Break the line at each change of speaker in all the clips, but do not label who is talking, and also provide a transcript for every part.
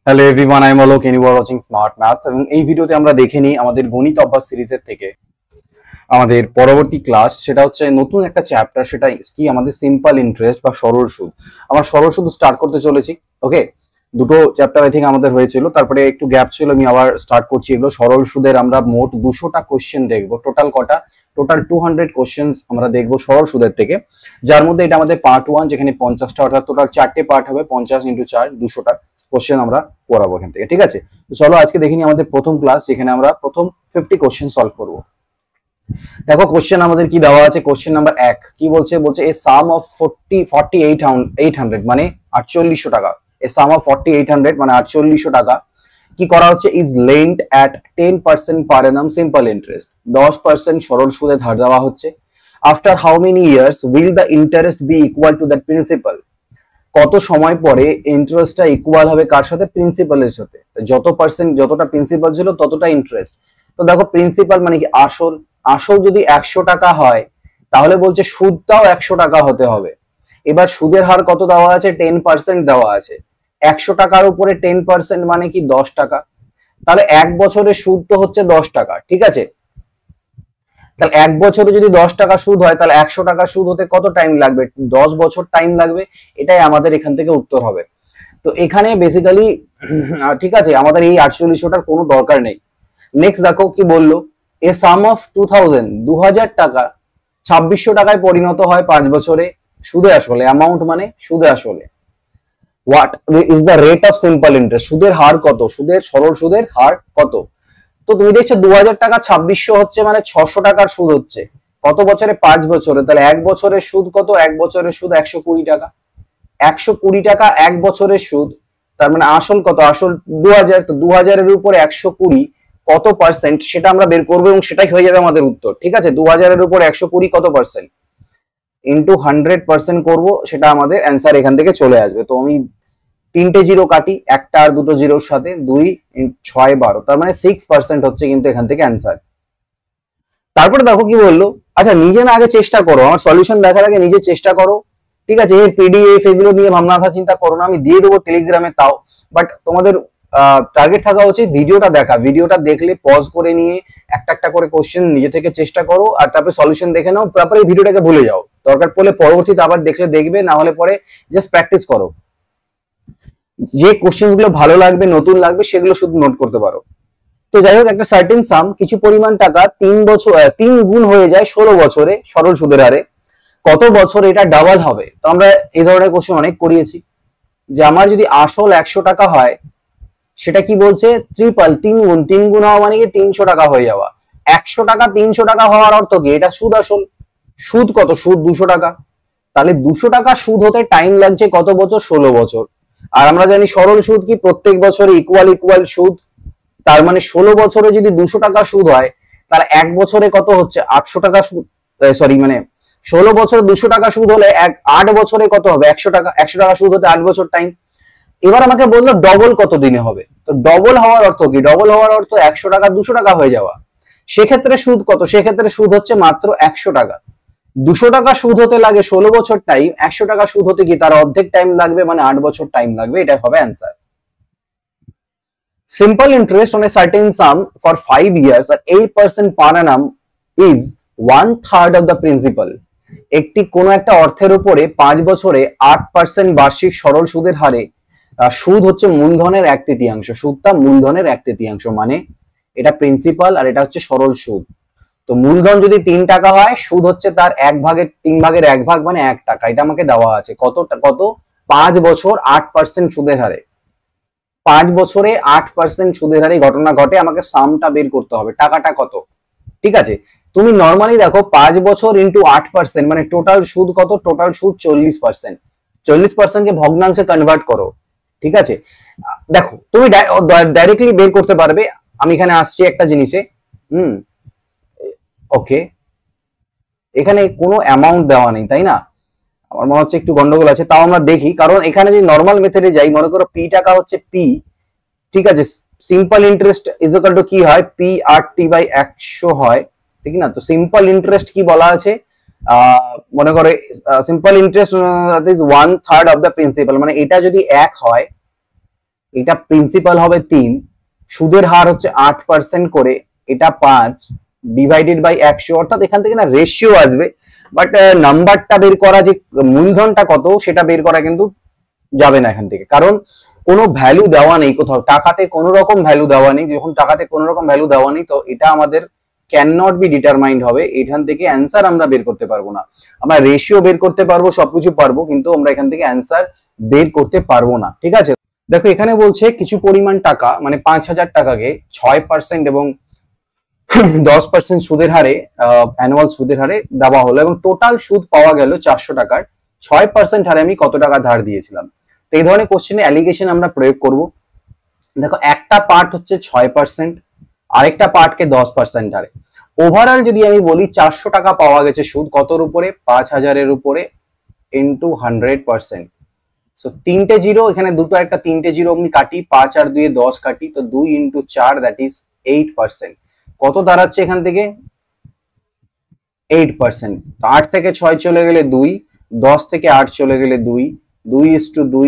Hello everyone, I am Alok and you are watching smart maths. এবং এই ভিডিওতে আমরা দেখে নিই আমাদের গণিত অভ্যাস সিরিজের থেকে আমাদের পরবর্তী ক্লাস, সেটা হচ্ছে নতুন একটা চ্যাপ্টার, সেটা কি আমাদের সিম্পল ইন্টারেস্ট বা সরল সুদ। আমরা সরল সুদ স্টার্ট করতে চলেছি। ওকে, দুটো চ্যাপ্টার আই থিঙ্ক আমাদের হয়েছিল, তারপরে একটু গ্যাপ ছিল, আমি আবার স্টার্ট করছি। এগুলো সরল সুদের আমরা মোট 200টা কোশ্চেন দেখবো। টোটাল 200 কোশ্চেন্স আমরা দেখবো সরল সুদের থেকে, যার মধ্যে এটা আমাদের পার্ট 1, যেখানে 50টা, অর্থাৎ টোটাল 4টে পার্ট হবে। 50 × 4 200টা কোশ্চেন আমরা পড়াবো এখান থেকে। ঠিক আছে, তো চলো আজকে দেখিনি আমাদের প্রথম ক্লাস, যেখানে আমরা প্রথম 50 কোশ্চেন সলভ করব। দেখো কোশ্চেন আমাদের কি দেওয়া আছে। কোশ্চেন নাম্বার 1 কি বলছে? এ সাম অফ 4800 মানে 4800 টাকা। এ সাম অফ 4800 মানে 4800 টাকা কি করা হচ্ছে? Is lent at 10% per annum simple interest. 10% সরল সুদে ধার দেওয়া হচ্ছে। After how many years will the interest be equal to that principal? কত সময় পরে ইন্টারেস্টটা ইকুয়াল হবে কার সাথে? প্রিন্সিপালের সাথে। যতটা প্রিন্সিপাল ছিল ততটা ইন্টারেস্ট। তো দেখো প্রিন্সিপাল মানে কি? আসল যদি 100 টাকা হয়, তাহলে বলছে সুদটাও 100 টাকা হতে হবে। এবার সুদের হার কত দেওয়া আছে? 10% দেওয়া আছে। 100 টাকার উপরে 10% মানে কি? 10 টাকা। তাহলে 1 বছরের সুদ তো হচ্ছে 10 টাকা। ঠিক আছে, তাহলে 1 বছরে যদি 10 টাকা সুদ হয়, তাহলে 100 টাকা সুদ হতে কত টাইম লাগবে? 10 বছর টাইম লাগবে। এটাই আমাদের এখান থেকে উত্তর হবে। তো এখানে বেসিক্যালি ঠিক আছে, আমাদের এই 4800টার কোনো দরকার নেই। নেক্সট দেখো কি বললো। এ সাম অফ 2000 টাকা 2600 টাকায় পরিণত হয় 5 বছরে সুদে আসলে। অ্যামাউন্ট মানে সুদে আসলে। What is the rate of simple interest? সুদের হার কত? সরল সুদের হার কত? তো তুমি দেখছো 2000 টাকা 2600 হচ্ছে মানে 600 টাকার সুদ হচ্ছে। কত বছরে? 5 বছরে। তাহলে 1 বছরের সুদ কত? 1 বছরের সুদ 120 টাকা। 120 টাকা 1 বছরের সুদ। তার মানে আসল কত? আসল 2000। তো 2000 এর উপরে 120 কত পার্সেন্ট, সেটা আমরা বের করবো এবং সেটাই হয়ে যাবে আমাদের উত্তর। ঠিক আছে, 2000 এর উপর 120 কত পার্সেন্ট? ইন্টু 100% করবো, সেটা আমাদের অ্যান্সার এখান থেকে চলে আসবে। তো আমি 3টে জিরো কাটি, একটা আর দুটো জিরোর সাথে, 2 6 12, তার মানে 6% হচ্ছে কিন্তু এখান থেকে অ্যান্সার। তারপরে দেখো কি বললো। আচ্ছা, নিজে না আগে চেষ্টা করো, আমার সলিউশন দেখার আগে নিজে চেষ্টা করো। ঠিক আছে, এই পিডিএফ এগুলো নিয়ে ভাবনা চিন্তা করো না, আমি দিয়ে দেবো টেলিগ্রামে তাও। বাট তোমাদের টার্গেট থাকা উচিত ভিডিওটা দেখা। ভিডিওটা দেখলে পজ করে নিয়ে একটা একটা করে কোশ্চেন নিজে থেকে চেষ্টা করো, আর তারপরে সলিউশন দেখে নাও। তারপরে এই ভিডিওটাকে ভুলে যাও, দরকার পড়লে পরবর্তীতে আবার দেখলে দেখবে, না হলে পরে জাস্ট প্র্যাকটিস করো। যে কোশ্চেন গুলো ভালো লাগবে, নতুন লাগবে, সেগুলো শুধু নোট করতে পারো। তো যাই হোক, একটা সার্টেন সাম, কিছু পরিমাণ টাকা 3 গুণ হয়ে যায় 16 বছরে সরল সুদের হারে। কত বছর এটা ডাবল হবে? তো আমরা এই ধরনের কোশ্চেন অনেক করিয়েছি, যে আমার যদি আসল 100 টাকা হয়, সেটা কি বলছে? ট্রিপল 3 গুণ হওয়া মানে কি 300 টাকা হয়ে যাওয়া। 100 টাকা 300 টাকা হওয়ার অর্থ কি? এটা সুদ আসল। সুদ কত? সুদ 200 টাকা। তাহলে 200 টাকা সুদ হতে টাইম লাগছে কত বছর? 16 বছর। আর আমরা জানি সরল সুদ কি? প্রত্যেক বছরে ইকুয়াল সুদ। তার মানে 16 বছরে যদি 200 টাকা সুদ হয়, তাহলে 1 বছরে কত হচ্ছে? 800 টাকা সুদ। সরি, মানে 16 বছরে 200 টাকা সুদ হলে 8 বছরে কত হবে? 100 টাকা। 100 টাকা সুদ হতে 8 বছর টাইম। এবার আমাকে বললো ডবল কত দিনে হবে। তো ডবল হওয়ার অর্থ কি? ডবল হওয়ার অর্থ 100 টাকা 200 টাকা হয়ে যাওয়া। সেক্ষেত্রে সুদ কত? সেক্ষেত্রে সুদ হচ্ছে মাত্র 100 টাকা। 200 টাকা সুদ হতে লাগে 16 বছর টাইম, 100 টাকা সুদ হতে কি তার অর্ধেক টাইম লাগবে, মানে 8 বছর টাইম লাগবে। এটা হবে answer. Simple interest on a certain sum for 5 years at 8% per annum is 1/3 of the principal. একটি কোনো একটা অর্থের উপরে 5 বছরে 8% বার্ষিক সরল সুদের হারে সুদ হচ্ছে মূলধনের 1/3। সুদটা মূলধনের 1/3, মানে এটা প্রিন্সিপাল আর এটা হচ্ছে সরল সুদ। তো মূলধন যদি 3 টাকা হয়, সুদ হচ্ছে তার 1/3 ভাগ মানে 1 টাকা। এটা আমাকে দেওয়া আছে। কত? 5 বছর 8% সুদের হারে। 5 বছরে 8% সুদের হারে ঘটনা ঘটে, আমাকে সামটা বের করতে হবে, টাকাটা কত। ঠিক আছে, তুমি নর্মালি দেখো 5 বছর ইন্টু 8% মানে টোটাল সুদ কত? টোটাল সুদ 40%। 40% কে ভগ্নাংশে কনভার্ট করো। ঠিক আছে, দেখো তুমি ডাইরেক্টলি বের করতে পারবে। আমি এখানে আসছি একটা জিনিসে। ওকে, এখানে কোনো অ্যামাউন্ট দেওয়া নেই, তাই না? আমার মনে হচ্ছে একটু গন্ডগোল আছে, তাও আমরা দেখি। কারণ এখানে যদি নর্মাল মেথডে যাই, মনে করো পি টাকা হচ্ছে পি। ঠিক আছে, simple interest is equal to কি হয়? পি আর টি বাই 100 হয়, ঠিক না? তো সিম্পল ইন্টারেস্ট কি বলা আছে? মনে করে simple interest is 1/3 of the principal, মানে এটা যদি 1 হয়, এটা প্রিন্সিপাল হবে 3, সুদের হার হচ্ছে 8% করে, এটা 5 ডিভাইডেড বাই 100, অর্থাৎ এখান থেকে না রেশিও আসবে, বাট নাম্বারটা বের করা, যে মূলধনটা কত সেটা বের করা কিন্তু যাবে না এখান থেকে, কারণ কোনো ভ্যালু দেওয়া নেই কোথাও, টাকাতে কোনো রকম ভ্যালু দেওয়া নেই। যখন টাকাতে কোনো রকম ভ্যালু দেওয়া নেই, তো এটা আমাদের ক্যান নট বি ডিটারমাইন্ড হবে, এখান থেকে অ্যান্সার আমরা বের করতে পারবো না। আমরা রেশিও বের করতে পারবো, সবকিছু পারবো, কিন্তু আমরা এখান থেকে অ্যান্সার বের করতে পারবো না। ঠিক আছে, দেখো এখানে বলছে কিছু পরিমাণ টাকা মানে 5,000 টাকাকে 6% এবং 10% সুদের হারে, অ্যানুয়াল সুদের হারে দেওয়া হলো, এবং টোটাল সুদ পাওয়া গেল 400 টাকার, 6% হারে আমি কত টাকা ধার দিয়েছিলাম। তো এই ধরনের কোশ্চেনে অ্যালিগেশন আমরা প্রয়োগ করব। দেখো একটা পার্ট হচ্ছে 6%, আরেকটা পার্টকে 10% হারে। ওভারঅল যদি আমি বলি 400 টাকা পাওয়া গেছে সুদ কতর উপরে, 5,000-এর উপরে ইন্টু 100%। সো তিনটে জিরো, এখানে দুটো একটা তিনটে জিরো আমি কাটি, 5 আর 2 10 কাটি, তো 2 ইন্টু 4 দ্যাট ইজ 8%। কত দাঁড়াচ্ছে এখান থেকে 8%। তো 8 থেকে 6 চলে গেলে 2, 10 থেকে 8 চলে গেলে 2, 2:2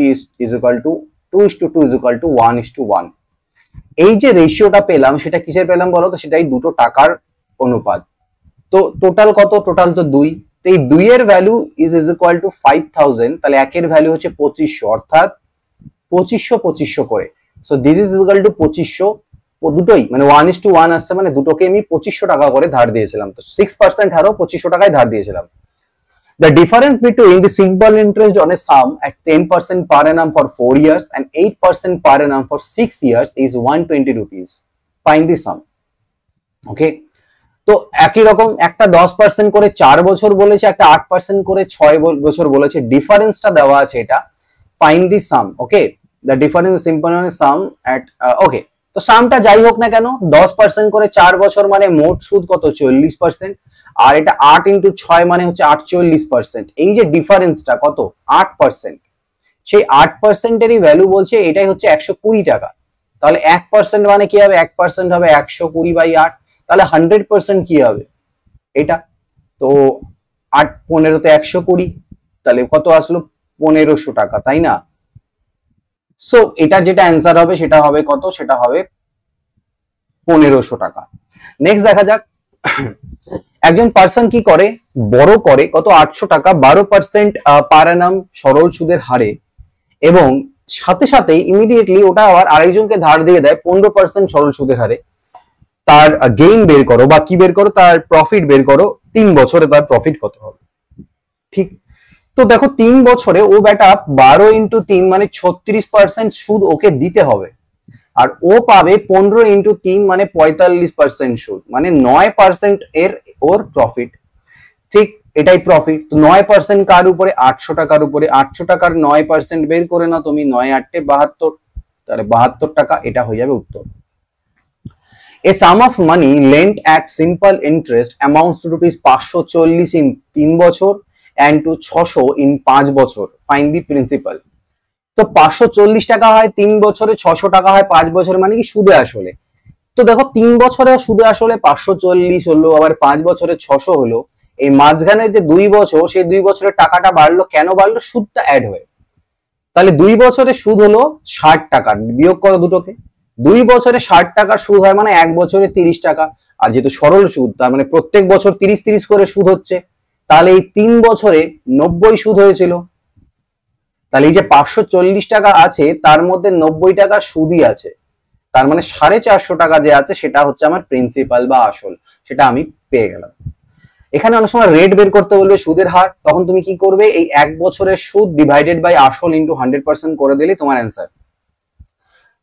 is equal to 2:2 is equal to 1:1। এই যে রেশিওটা পেলাম সেটা কিসের পেলাম বলো তো, সেটাই দুটো টাকার অনুপাত। তো টোটাল কত, টোটাল তো 2, তো এই 2 এর ভ্যালু ইজ ইকুয়াল টু 5,000, তাহলে একের ভ্যালু হচ্ছে 2500, অর্থাৎ 2500 করে। So this is equal to 2500, দুটোই মানে 1:1 আসছে, মানে দুটোকে আমি 2500 টাকা করে ধার দিয়েছিলাম। তো 6% হারও 2500 টাকায় ধার দিয়েছিলাম। The difference between the simple interest on a sum at 10% per annum for 4 years and 8% per annum for 6 years is 120 rupees. Find the sum. Okay. তো একই রকম একটা 10% করে 4 বছর বলেছে, একটা 8% করে 6 বছর বলেছে, ডিফারেন্সটা দেওয়া আছে এটা। Find the sum. Okay. The difference is simple on a sum at okay. তো সামটা যাই হোক না কেন, 10% করে 4 বছর মানে মোট সুদ কত 40%, আর এটা 8 ইন্টু 6 মানে হচ্ছে 48%। এই যে ডিফারেন্সটা কত 8%, সেই 8%-এরই ভ্যালু বলছে এটাই হচ্ছে 120 টাকা। তাহলে 1% মানে কি হবে, 1% হবে 120/8, তাহলে 100% কি হবে এটা, তো 8 15 তে 120, তাহলে কত আসলো 1500 টাকা, তাই না? সো এটা যেটা অ্যান্সার হবে সেটা হবে কত, সেটা হবে 1500 টাকা। নেক্সট দেখা যাক, একজন পার্সন কি করে, বড় করে কত 800 টাকা 12% পার অ্যানাম সরল সুদের হারে, এবং সাথে সাথে ইমিডিয়েটলি ওটা আবার আরেকজনকে ধার দিয়ে দেয় 15% সরল সুদের হারে। তার গেইন বের করো বা কি বের করো, তার প্রফিট বের করো, 3 বছরে তার প্রফিট কত হবে। ঠিক, তো দেখো 3 বছরে ও বেটা 12 ইন্টু 3 মানে 36% সুদ ওকে দিতে হবে, আর ও পাবে 15 ইন্টু 3 মানে 45% সুদ, মানে 9% এর ওর প্রফিট। ঠিক, এটাই প্রফিট। তো 9% কার উপরে, 800 টাকার উপরে। 800 টাকার 9% বের করে নাও তুমি, 9×8 = 72, তাহলে 72 টাকা, এটা হয়ে যাবে উত্তর। A sum of money lent at simple interest amounts to rupees 540 in 3 বছর and to 600 in 5 বছর. Find the principal. তো 540 টাকা হয় 3 বছরে, 600 টাকা হয় 5 বছরে, মানে কি সুদে আসলে। তো দেখো 3 বছরে সুদে আসলে 540 হলো, আবার 5 বছরে 600 হলো, এই মাঝখানে যে 2 বছর, সেই 2 বছরের টাকাটা বাড়লো, কেন বাড়লো, সুদটা অ্যাড হয়ে। তাহলে 2 বছরে সুদ হলো 60 টাকা, বিয়োগ করো দুটোকে, 2 বছরে 60 টাকার সুদ হয় মানে 1 বছরে 30 টাকা, আর যেহেতু সরল সুদ তার মানে প্রত্যেক বছর 30 করে সুদ হচ্ছে, তাহলে এই 3 বছরে 90 সুদ হয়েছিল। তাহলে এই যে 540 টাকা আছে তার মধ্যে 90 টাকা সুদই আছে, তার মানে 450 টাকা যে আছে সেটা হচ্ছে আমার প্রিন্সিপাল বা আসল, সেটা আমি পেয়ে গেলাম। এখানে অনেক সময় রেট বের করতে বলবে, সুদের হার, তখন তুমি কি করবে, এই 1 বছরের সুদ ডিভাইডেড বাই আসল ইন্টু 100% করে দিলেই তোমার answer.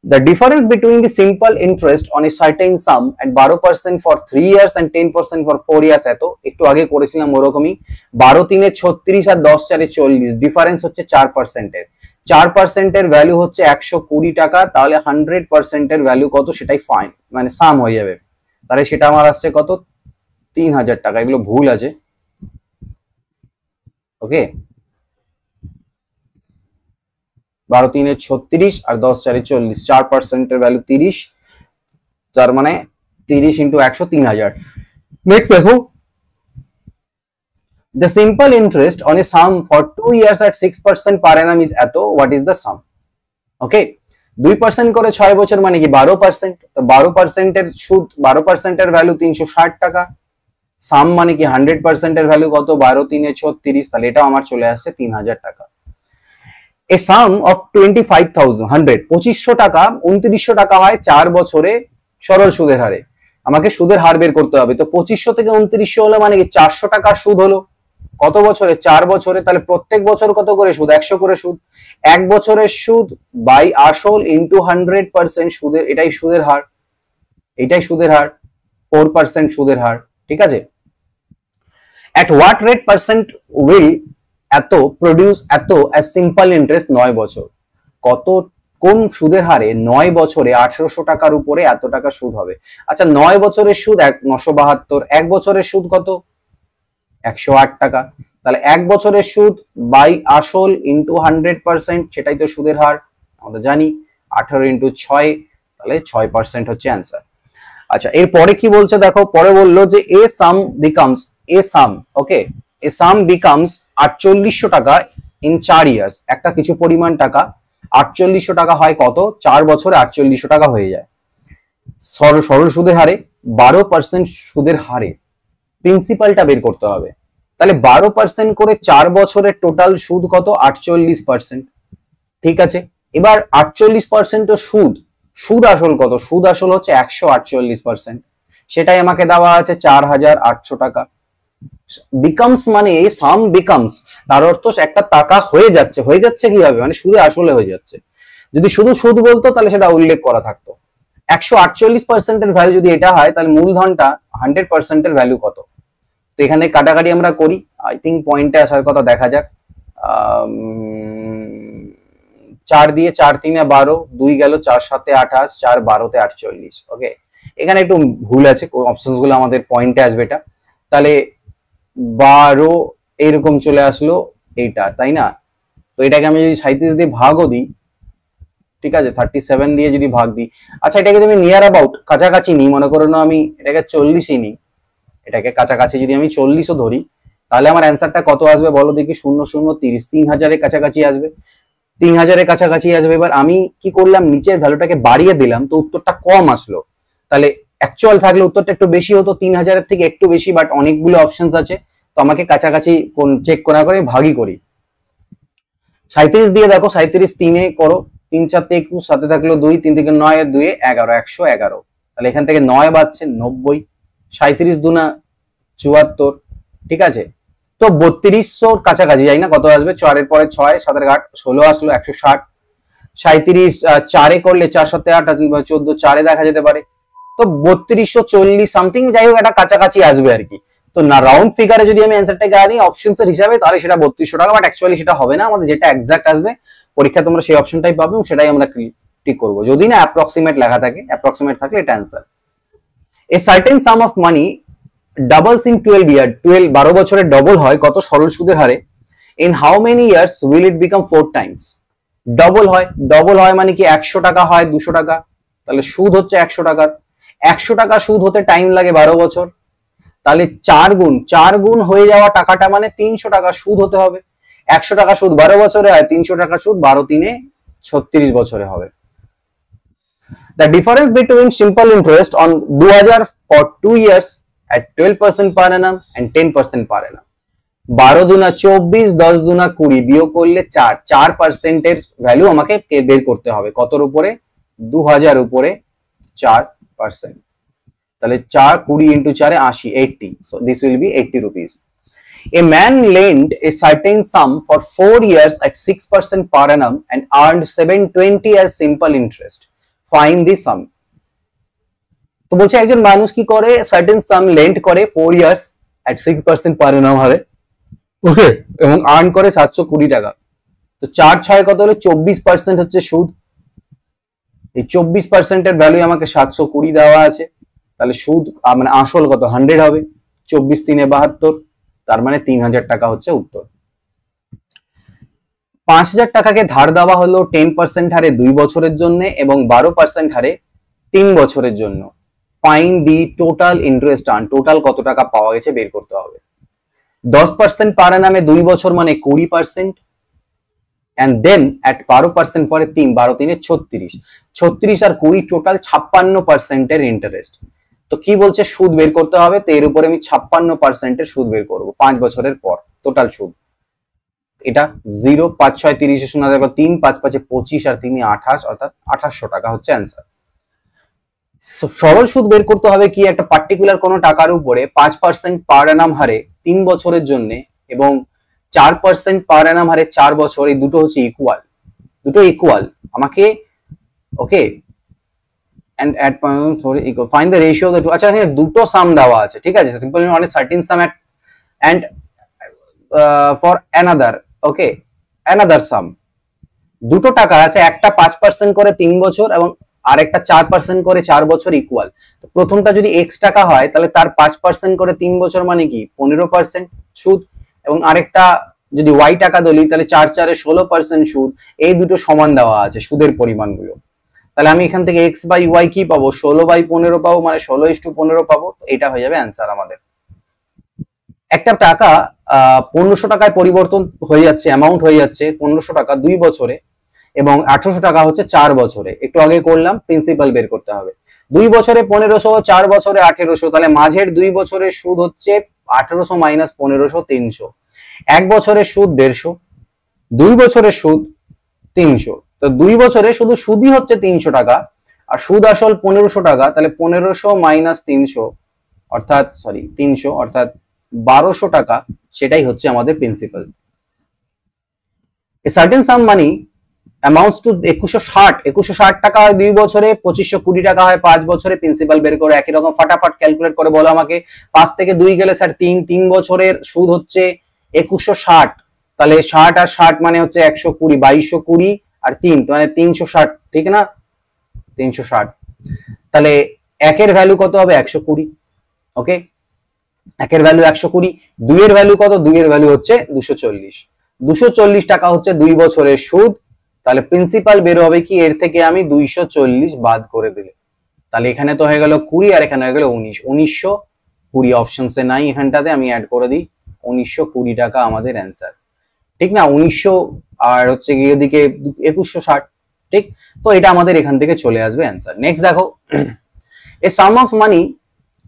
The difference between the simple interest on a certain sum at 12% for 3 years and 10% for 4 years এত, একটু আগে করেছিলাম ওরকমই, 12×3 = 36 আর 10×4 = 40, ডিফারেন্স হচ্ছে 4% এর। 4% এর ভ্যালু হচ্ছে 120 টাকা, তাহলে 100% এর ভ্যালু কত সেটাই ফাইন মানে সাম হয়ে যাবে, তাহলে সেটা আমার আসছে কত 3000 টাকা। এগুলো ভুল আছে, ওকে। 12×3 = 36 আর 10×4 = 40, 4% এর ভ্যালু 30, তার মানে 30 × 100 3000। নেক্সট দেখো, the simple interest on a sum for 2 years at 6% per annum is এত, what is the sum? Okay, 2% করে 6 বছর মানে কি 12%। তো 12%-এর সুদ, 12%-এর ভ্যালু 360 টাকা। সাম মানে কি 100%-এর ভ্যালু কত, 12 3 36, তাহলে এটা আমার চলে আসছে 3000 টাকা। এ সাম অফ 25,100, 2500 টাকা 2900 টাকা হয় 4 বছরে সরল সুদের হারে। আমাকে সুদের হার বের করতে হবে। তো 2500 থেকে 2900 হলো মানে কি 400 টাকার সুদ হলো কত বছরে, 4 বছরে। তাহলে প্রত্যেক বছর কত করে সুদ, 100 করে সুদ। এক বছরের সুদ বাই আসল ইন্টু 100% সুদের, এটাই সুদের হার, এটাই সুদের হার, 4% সুদের হার। ঠিক আছে। at what rate percent will এত প্রডিউস এত as simple interest 9 বছর, কত কোন সুদের হারে 9 বছরে 1800 টাকার উপরে এত টাকা সুদ হবে। আচ্ছা 9 বছরের সুদ 972, এক বছরের সুদ কত 108 টাকা। তাহলে এক বছরের সুদ বাই আসল ইন্টু 100%, সেটাই তো সুদের হার, আমরা জানি 18 ইন্টু 6, তাহলে 6% হচ্ছে অ্যান্সার। আচ্ছা এরপরে কি বলছে দেখো, পরে বললো যে এ সাম বিকামস, এ সাম, ওকে, এ সাম বিকামস 4800 টাকা ইন 4 ইয়ার্স, একটা কিছু পরিমাণ টাকা 4800 টাকা হয় কত, 4 বছরে 4800 টাকা হয়ে যায় সরল সুদের হারে, 12% সুদের হারে প্রিন্সিপালটা বের করতে হবে। তাহলে 12% করে 4 বছরের টোটাল সুদ কত, 48%। ঠিক আছে, এবার 48% সুদ, সুদ আসল কত, সুদ আসল হচ্ছে 148%, সেটাই আমাকে দেওয়া আছে 4800 টাকা। বিকামস মানে সাম বিকামস, তার অর্থ একটা টাকা হয়ে যাচ্ছে, হয়ে যাচ্ছে কিভাবে, মানে সুদে আসলে হয়ে যাচ্ছে। যদি শুধু সুদ বলতো তাহলে সেটা উল্লেখ করা থাকতো। 148%-এর ভ্যালু যদি এটা হয় তাহলে মূলধনটা 100%-এর ভ্যালু কত। তো এখানে কাটাকাটি আমরা করি, আই থিঙ্ক পয়েন্টে আসার কথা, দেখা যাক। 4 দিয়ে 4 3 12, 2 গেল 4 7 28, 4 12 48। ওকে, এখানে একটু ভুল আছে, অপশনস গুলো আমাদের পয়েন্টে আসবে এটা। তাহলে 12 এইরকম চলে আসলো এইটা, তাই না। তো এটাকে আমি যদি 37 দিয়ে ভাগও দিই, ঠিক আছে, 37 দিয়ে যদি ভাগ দিই, আচ্ছা এটাকে তুমি নিয়ার অ্যাবাউট কাছাকাছি নিই, মনে করো না আমি এটাকে 40ই নিই, এটাকে কাছাকাছি যদি আমি 40ও ধরি, তাহলে আমার অ্যান্সারটা কত আসবে বলো দেখি, 0 0 30, 3000-এর কাছাকাছি আসবে, 3000-এর কাছাকাছি আসবে। এবার আমি কি করলাম, নিচের ভ্যালুটাকে বাড়িয়ে দিলাম, তো উত্তরটা কম আসলো। তাহলে অ্যাকচুয়াল থাকলে উত্তরটা একটু বেশি হতো, 3000-এর থেকে একটু বেশি, বাট অনেকগুলো অপশনস আছে, তো আমাকে কাছাকাছি চেক করা করে ভাগই করি। 37 দিয়ে দেখো, 37 3-এ করো, 3 4 21, সাথে থাকলো 2, 3 থেকে 9, 2 11, 111। তাহলে এখান থেকে 9 বাড়ছে 90, 37 2 74, ঠিক আছে। তো 3200 কাছাকাছি যাই না, কত আসবে, 4-এর পরে 6, 7-এর 8, 16 আসলো 160। 37 4-এ করলে 4 7 8 14, 4-এ দেখা যেতে পারে, তো 3240 সামথিং, যাই হোক এটা কাছাকাছি আসবে আর কি। তো না রাউন্ড ফিগারে যদি আমি অ্যান্সারটাকে আনি অপশনস এর হিসাবে, তাহলে সেটা 3200 টাকা, বাট অ্যাকচুয়ালি সেটা হবে না, আমাদের যেটা এক্সাক্ট আসবে পরীক্ষা তোমরা সেই অপশনটাই পাবে, সেটাই আমরা ঠিক করব। যদি না অ্যাপ্রক্সিমেট লেখা থাকে, অ্যাপ্রক্সিমেট থাকলে এটা answer. A certain some of money doubles in 12 ইয়ার, 12 বছরে ডবল হয় কত, সরল সুদের হারে। In how many years will it become 4 Times. Double হয়, ডবল হয় মানে কি 100 টাকা হয় 200 টাকা, তাহলে সুদ হচ্ছে 100 টাকার, 100 টাকা সুদ হতে টাইম লাগে 12 বছর, তাহলে 4 গুণ হয়ে যাওয়া টাকাটা মানে 300 টাকা সুদ হতে হবে। 100 টাকা সুদ 12 বছরে হয়, 300 টাকা সুদ 12 3 36 বছরে হবে। The difference between simple interest on 2000 for 2 years at 12% per annum and 10% per annum, 12 দুনা 24, 10 দুনা 20, বিয়োগ করলে 4% এর ভ্যালু আমাকে বের করতে হবে, কতর উপরে, 2000 উপরে 4%, তাহলে 4 20 into 4 80, 80, so this will be 80 rupees. A man lent a certain sum for 4 years at 6% per annum and earned 720 as simple interest. Find the sum. তো বলছে একজন মানুষ কি করে, সার্টেন সাম লেন্ট করে 4 ইয়ার্স at 6% per annum হারে, ওকে, এবং earn করে 720 টাকা। তো 4 6 কত হলো, 24% হচ্ছে সুদ। এই 24% এর ভ্যালু আমাকে 720 দেওয়া আছে, তাহলে সুদ মানে আসল কত, 100 হবে, 24 3 72, তার মানে 3000 টাকা হচ্ছে উত্তর। 5000 টাকাকে ধার দেওয়া হলো 10% হারে 2 বছরের জন্য এবং 12% হারে 3 বছরের জন্য। Find the total interest earn, total কত টাকা পাওয়া গেছে বের করতে হবে। 10% পার অ্যানামে 2 বছর মানে 20%, and then at 12% পরে 3 12 3 36 36 আর 20 টোটাল 56% এর ইন্টারেস্ট। তো কি বলছে সুদ বের করতে হবে, তো এর উপরে আমি 56% এর সুদ বের করব 5 বছরের পর টোটাল সুদ। এটা 0 5 6 30 শোনা যাবে 3 5 5 25 আর 3 28 অর্থাৎ 2800 টাকা হচ্ছে অ্যান্সার। সরল সুদ বের করতে হবে কি একটা পার্টিকুলার কোনো টাকার উপরে 5% পার অ্যানাম হারে 3 বছরের জন্য এবং 4% পার অ্যানাম হারে 4 বছর, এই দুটো হচ্ছে ইকুয়াল, দুটো ইকুয়াল আমাকে ওকে and at sorry equal find the ratio of the two। আচ্ছা এখানে দুটো সাম দেওয়া আছে, ঠিক আছে, simply on a certain sum at and for another okay another sum। দুটো টাকা আছে, একটা 5% করে 3 বছর এবং আরেকটা 4% করে 4 বছর ইকুয়াল। তো প্রথমটা যদি x টাকা হয় তাহলে তার 5% করে 3 বছর মানে কি 15% সুদ, এবং আরেকটা যদি y টাকা ধরি তাহলে 4 4 এ 16% সুদ। এই দুটো সমান দেওয়া আছে সুদের পরিমাণগুলো। তাহলে আমি এখান থেকে x বাই y কি পাবো 16/15 পাবো, মানে 16:15 পাবো। তো এটা হয়ে যাবে অ্যান্সার আমাদের। একটা টাকা 1500 টাকায় পরিবর্তন হয়ে যাচ্ছে, অ্যামাউন্ট হয়ে যাচ্ছে 1500 টাকা 2 বছরে এবং 1800 টাকা হচ্ছে 4 বছরে। একটু আগে করলাম, প্রিন্সিপাল বের করতে হবে। 2 বছরে 1500, 4 বছরে 1800, তাহলে মাঝের 2 বছরের সুদ হচ্ছে 1800 মাইনাস 1500 300। 1 বছরের সুদ 150, 2 বছরের সুদ 300। তো 2 বছরে শুধু সুদই হচ্ছে 300 টাকা আর সুদ আসল 1500 টাকা, তাহলে 1500 মাইনাস 300 অর্থাৎ 300 অর্থাৎ 1200 টাকা, সেটাই হচ্ছে আমাদের principal. A certain sum money amounts to 2160 টাকা হয় 2 বছরে, 2520 টাকা হয় 5 বছরে। প্রিন্সিপাল বের করে একই রকম ফাটাফাট ক্যালকুলেট করে বলো আমাকে। 5 থেকে 2 গেলে স্যার 3 বছরের সুদ হচ্ছে 2160, তাহলে 60 আর 60 মানে হচ্ছে 120, 2220 আর 3 মানে 360, ঠিক না 360। তাহলে একের ভ্যালু কত হবে 120, ওকে একের ভ্যালু 120। 2 এর ভ্যালু কত, 2 এর ভ্যালু হচ্ছে 240। 240 টাকা হচ্ছে 2 বছরের সুদ। তাহলে প্রিন্সিপাল বের হবে কি এর থেকে আমি 240 বাদ করে দিলে, তাহলে এখানে তো হয়ে গেল 20 আর এখানে হয়ে গেল 19, 1920 অপশনসে নাই, এখানটাতে আমি অ্যাড করে দিই 1920 টাকা আমাদের অ্যান্সার, ঠিক না 1900 আর হচ্ছে গিয়ে ওদিকে 2160, ঠিক। তো এটা আমাদের এখান থেকে চলে আসবে অ্যান্সার। নেক্সট দেখো, এ সাম অফ মানি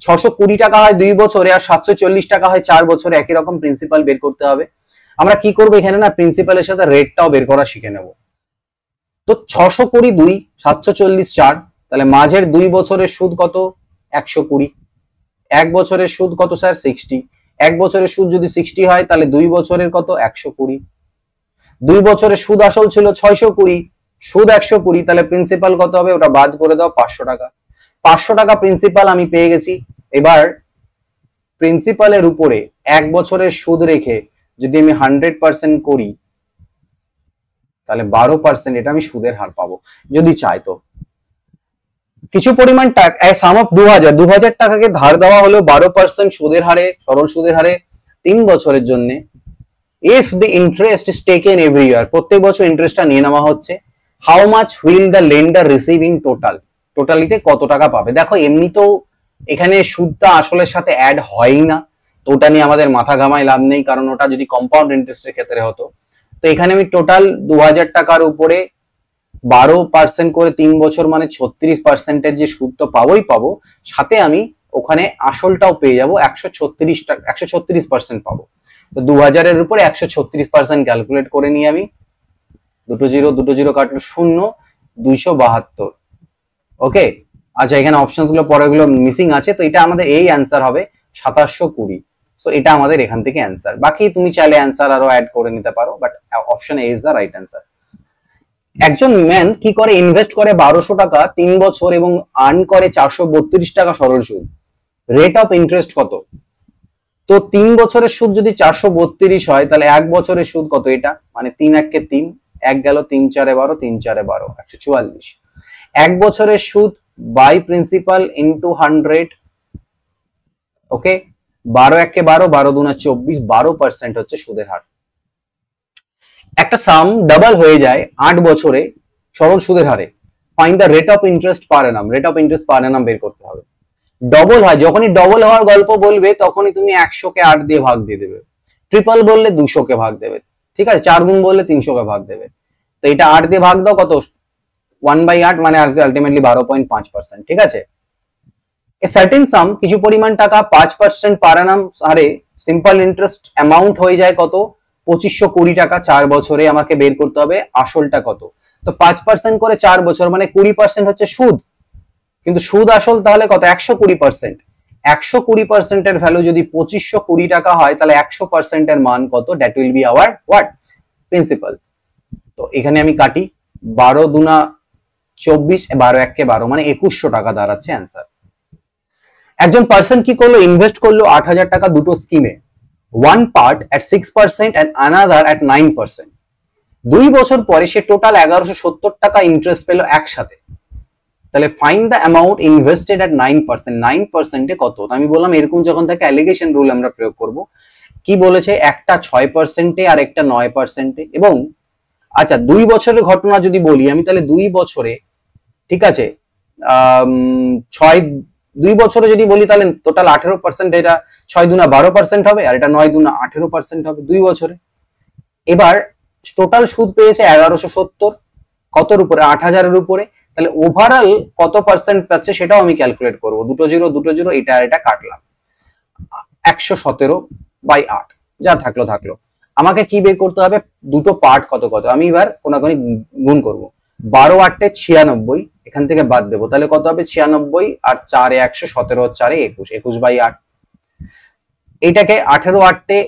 620 টাকা হয় 2 বছরে আর 740 টাকা হয় 4 বছরে। একই রকম প্রিন্সিপাল বের করতে হবে। আমরা কি করবো এখানে না, প্রিন্সিপালের সাথে রেটটাও বের করা শিখে নেব। তো 620 2, 740 4, তাহলে মাঝের 2 বছরের সুদ কত 120, 1 বছরের সুদ কত স্যার 60। 1 বছরের সুদ যদি 60 হয় তাহলে 2 বছরের কত 120। 2 বছরের সুদ আসল ছিল 620, সুদ 120, তাহলে প্রিন্সিপাল কত হবে ওটা বাদ করে দাও 500 টাকা। 500 টাকা প্রিন্সিপাল আমি পেয়ে গেছি। এবার প্রিন্সিপালের উপরে 1 বছরের সুদ রেখে যদি আমি 100% করি তাহলে 12% এটা আমি সুদের হার পাবো যদি চাই। তো কিছু পরিমাণ টাকা সাম অফ 2000 টাকাকে ধার দেওয়া হলো 12% সুদের হারে, সরল সুদের হারে 3 বছরের জন্য। If the interest is taken every year, প্রত্যেক বছর ইন্টারেস্টটা নিয়ে নেওয়া হচ্ছে। How much will the lender receive in total, টোটালিতে কত টাকা পাবে। দেখো এমনিতেও এখানে সুদটা আসলের সাথে অ্যাড হয়ই না, তো ওটা নিয়ে আমাদের মাথা ঘামায় লাভ নেই, কারণ ওটা যদি কম্পাউন্ড ইন্টারেস্টের ক্ষেত্রে হতো। তো এখানে আমি টোটাল 2000 টাকার উপরে 12% করে 3 বছর মানে 36%-এর যে সুদটা পাবোই পাবো, সাথে আমি ওখানে আসলটাও পেয়ে যাবো 136 টাকা, 136% পাবো। তো 2000-এর উপরে 136% ক্যালকুলেট করে নিয়ে আমি দুটো জিরো কাটলো 0, 272, ওকে। আচ্ছা এখানে অপশনস গুলো পরেগুলো মিসিং আছে, তো এটা আমাদের এই অ্যান্সার হবে 2720। সো এটা আমাদের এখান থেকে অ্যান্সার। বাকি তুমি চাইলে অ্যান্সার আরো অ্যাড করে নিতে পারো, but option A is the right answer. একজন ম্যান কি করে, ইনভেস্ট করে 1200 টাকা 3 বছর এবং আর্ন করে 432 টাকা সরল সুদ। রেট অফ ইন্টারেস্ট কত? তো 3 বছরের সুদ যদি 432 হয় তাহলে 1 বছরের সুদ কত, এটা মানে 3 1 কে 3, 1 গেল 3 4 এ 12, 3 4 এ 12, 144। 1 বছরের সুদ বাই প্রিন্সিপাল ইনটু 100, ওকে। 12 1 কে 12, 12 2 24, 12% হচ্ছে সুদের হার। একটা সাম ডাবল হয়ে যায় 8 বছরে সরল সুদের হারে। Find the rate of interest per Anam, rate of interest পার অ্যানাম বের করতে হবে। ডবল হয়, যখনই ডবল হওয়ার গল্প বলবে তখনই তুমি 100 কে 8 দিয়ে ভাগ দিয়ে দেবে। ট্রিপল বললে 200 কে ভাগ দেবে, ঠিক আছে। 4 গুণ বললে 300 কে ভাগ দেবে। তো এটা 8 দিয়ে ভাগ দাও, কত 1/8 মানে আলটিমেটলি 12.5%। ঠিক আছে, এ সার্টেন সাম কিছু পরিমাণ টাকা 5% পার অ্যানাম হারে সিম্পল ইন্টারেস্ট অ্যামাউন্ট হয়ে যায় কত 2520 টাকা 4 বছরে। আমাকে বের করতে হবে আসলটা কত। তো 5% করে 4 বছর মানে 20% হচ্ছে সুদ, কিন্তু সুদ আসল তাহলে কত 120%। 120% এর ভ্যালু যদি 2520 টাকা হয় তাহলে 100% এর মান কত, that will be hour what, principal. তো এখানে আমি কাটি 12 দুনা 24, 12 একে 12 মানে 2100 টাকা দাঁড়াচ্ছে অ্যান্সার। একজন পার্সন কি করলো, ইনভেস্ট করলো 8000 টাকা দুটো স্কিমে, one part at 6% and another at 9%। 2 বছর পরে সে টোটাল 1170 টাকা ইন্টারেস্ট পেলো একসাথে। তাহলে ফাইন্ড দ্য অ্যামাউন্ট ইনভেস্টেড এট 9%। 9% এ কত? আমি বললাম এরকম যখন থাকে অ্যালিগেশন রুল আমরা প্রয়োগ করব। কি বলেছে, একটা 6% আর একটা 9%। এবং আচ্ছা 2 বছরের ঘটনা যদি বলি আমি, তাহলে 2 বছরে, ঠিক আছে, 2 বছরে যদি বলি তাহলে টোটাল 18%, এটা 6 দুনা 12% হবে, আর এটা 9 দুনা 18% হবে 2 বছরে। এবার টোটাল সুদ পেয়েছে 1170, কতর উপরে, 8000 এর উপরে। তাহলে ওভারঅল কত পার্সেন্ট পাচ্ছে সেটাও আমি ক্যালকুলেট করব। দুটো জিরো এটা আর এটা কাটলাম, 117/8 যা থাকলো। আমাকে কি বের করতে হবে, দুটো পার্ট কত কত। আমি এবার কোনাকুনি গুণ করব। 12 8 96, এখান থেকে বাদ দেবো, তাহলে কত হবে 96, আর 4 100, 17 4 21, 21/8। এইটাকে 18 8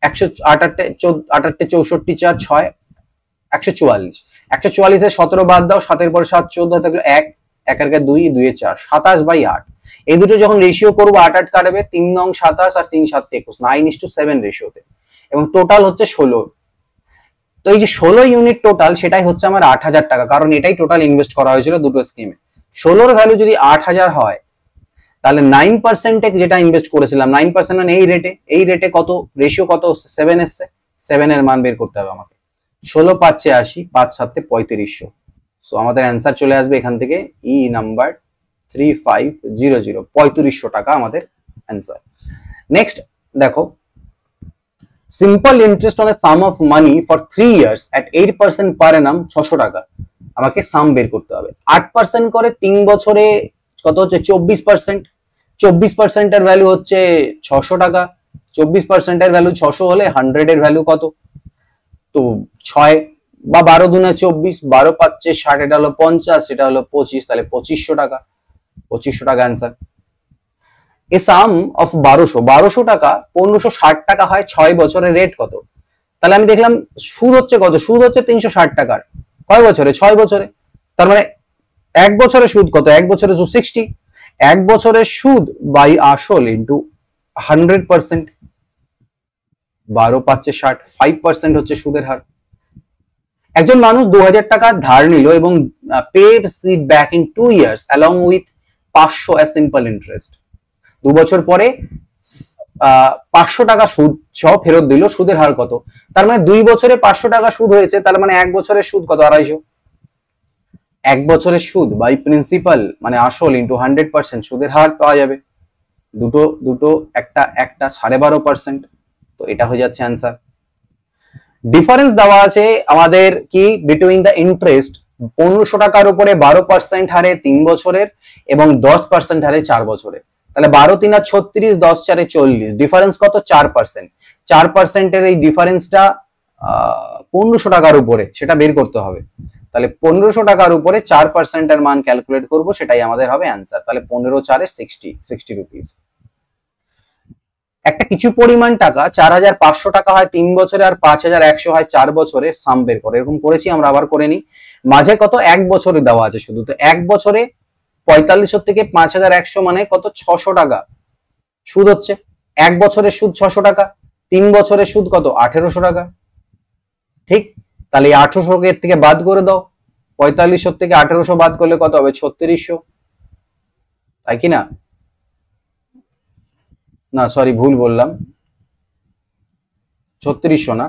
108 8 64 4 6 144, 144 এ 17 বাদ দাও, 7 এর পরে 7 14 থাকলো 1, 1 এর 2 2 এ 4, 27/8। এই দুটো যখন রেশিও করবো 8 8 কাটবে, 3 নং 27 আর 3 7 21, 9:7 রেশিওতে, এবং টোটাল হচ্ছে 16। তো এই যে 16 ইউনিট টোটাল, সেটাই হচ্ছে আমার 8000 টাকা, কারণ এটাই টোটাল ইনভেস্ট করা হয়েছিল দুটো স্কিমে। 16 এর ভ্যালু যদি 8000 হয়, তাহলে 9% যেটা ইনভেস্ট করেছিলাম, 9% মানে এই রেটে কত রেশিও, কত 7 এসছে, 7 এর মান বের করতে হবে আমাকে। 16 5 80, 5 7 3500। সো আমাদের অ্যান্সার চলে আসবে এখান থেকে ই নাম্বার 3500, 3500 টাকা আমাদের অ্যান্সার। নেক্সট দেখো, simple interest on a sum of money for 3 years at 8% per annum 600 টাকা। আমাকে সাম বের করতে হবে। 8% করে 3 বছরে কত হচ্ছে 24%। 24% এর ভ্যালু হচ্ছে 600 টাকা। 24% এর ভ্যালু 600 হলে 100 এর ভ্যালু কত, তো 6 বা 12 দুনা 24, 12 5 60, এটা হলো 50, এটা হলো 25, তাহলে 2500 টাকা। 2500 টাকা অ্যান্সার। এ সাম অফ 1200 টাকা 1560 টাকা হয় 6 বছরের রেট কত? তাহলে আমি দেখলাম সুদ হচ্ছে কত, সুদ হচ্ছে 360 টাকার, কয় বছরে, 6 বছরে। তার মানে 1 বছরের সুদ কত, 1 বছরের সুদ 60। 1 বছরের সুদ বাই আসল ইন্টু 100%, 12 5 60, 5% হচ্ছে সুদের হার। একজন মানুষ 2000 টাকা ধার নিল এবং paid it back in 2 years along with 500 as simple interest. 2 বছর পরে 500 টাকা সুদ সহ ফেরত দিল, সুদের হার কত? তার মানে 2 বছরে 500 টাকা সুদ হয়েছে, তার মানে 1 বছরের সুদ কত, 250। 1 বছরের সুদ বাই প্রিন্সিপাল মানে আসল ইন্টু 100%, সুদের হার পাওয়া যাবে। দুটো একটা 12.5%। তো এটা হয়ে যাচ্ছে অ্যান্সার। ডিফারেন্স দেওয়া আছে আমাদের কি, বিটুইন দ্য ইন্টারেস্ট 1500 টাকার উপরে 12% হারে 3 বছরের এবং 10% হারে 4 বছরের। তাহলে 12 3 36, 10 4 40, ডিফারেন্স কত, 4%। 4% এর এই ডিফারেন্সটা 1500 টাকার উপরে, সেটা বের করতে হবে। তাহলে 1500 টাকার উপরে 4% এর মান ক্যালকুলেট করব, সেটাই আমাদের হবে অ্যান্সার। তাহলে 15 4 60 রুপিস। একটা কিছু পরিমাণ টাকা 4500 টাকা হয় 3 বছরে আর 5100 হয় 4 বছরে, সাম বের করে। এরকম করেছি আমরা, আবার করে নিই। মাঝে কত, 1 বছরে দেওয়া আছে শুধু, তো 1 বছরে 4500 থেকে 5100 মানে কত, 600 টাকা সুদ হচ্ছে। 1 বছরের সুদ 600 টাকা, 3 বছরের সুদ কত, 1800 টাকা। ঠিক, তাহলে 1800 এর থেকে বাদ করে দাও, 4500 থেকে 1800 বাদ করলে কত হবে, 3600, তাই কি না? না সরি, ভুল বললাম, 3600 না,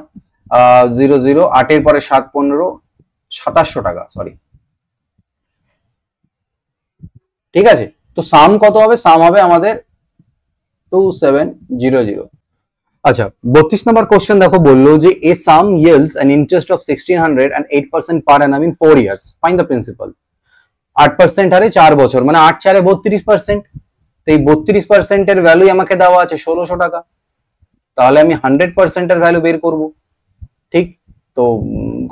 00, 8 এর পরে 7 15, 2700 টাকা, সরি। ঠিক আছে, তো সাম কত হবে, সাম হবে আমাদের 2700। আচ্ছা 32 নম্বর কোশ্চেন দেখো, বললো যে এ সাম yields an interest of 1600 and 8% per annum in 4 years, find the principal। 8% হারে 4 বছর, মানে 8 4 32%। তো এই 32% এর ভ্যালু আমাকে দেওয়া আছে 1600 টাকা, তাহলে আমি 100% এর ভ্যালু বের করব, ঠিক? তো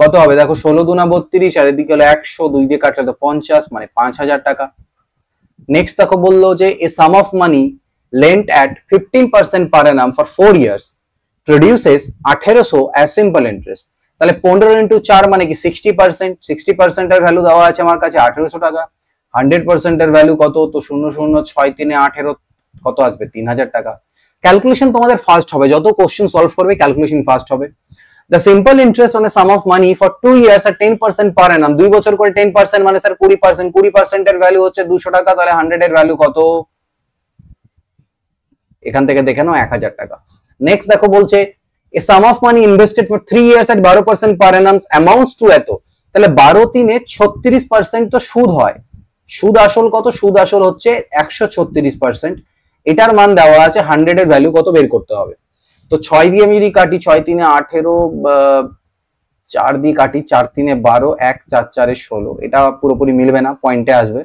কত হবে দেখো, 16 দুনা 32, আর এদিকে হলো 100, 2 দিয়ে কাটলে তো 50, মানে 5000 টাকা। নেক্সট দেখো বললো যে এ sum of money lent at 15% per annum for 4 years produces 1800 as simple interest। তাহলে 15 ইন্টু 4 মানে কি 60%। 60% এর ভ্যালু দেওয়া আছে আমার কাছে 1800 টাকা। 100% এর ভ্যালু কত? তো 0063 18 কত আসবে? 3000 টাকা। ক্যালকুলেশন তোমাদের ফাস্ট হবে, যত কোশ্চেন সলভ করবে ক্যালকুলেশন ফাস্ট হবে। The simple interest on a sum of money for 2 years at 10% per annum, 2 বছর করে 10% মানে স্যার 20%। 20% এর ভ্যালু হচ্ছে 200 টাকা, তাহলে 100 এর ভ্যালু কত? এখান থেকে দেখে নাও 1000 টাকা। নেক্সট দেখো বলছে a sum of money invested for 3 years at 12% per annum amounts to এত। তাহলে 12 3 36% তো সুদ হয়। সুদ আসল কত? সুদ আসল হচ্ছে 136%। এটার মান দেওয়া আছে, 100 এর ভ্যালু কত বের করতে হবে। তো 6 দিয়ে আমি যদি কাটি, 6 3 18, 4 দিয়ে কাটি, 4 3 12, 1 4 4 16, এটা পুরোপুরি মিলবে না, পয়েন্টে আসবে।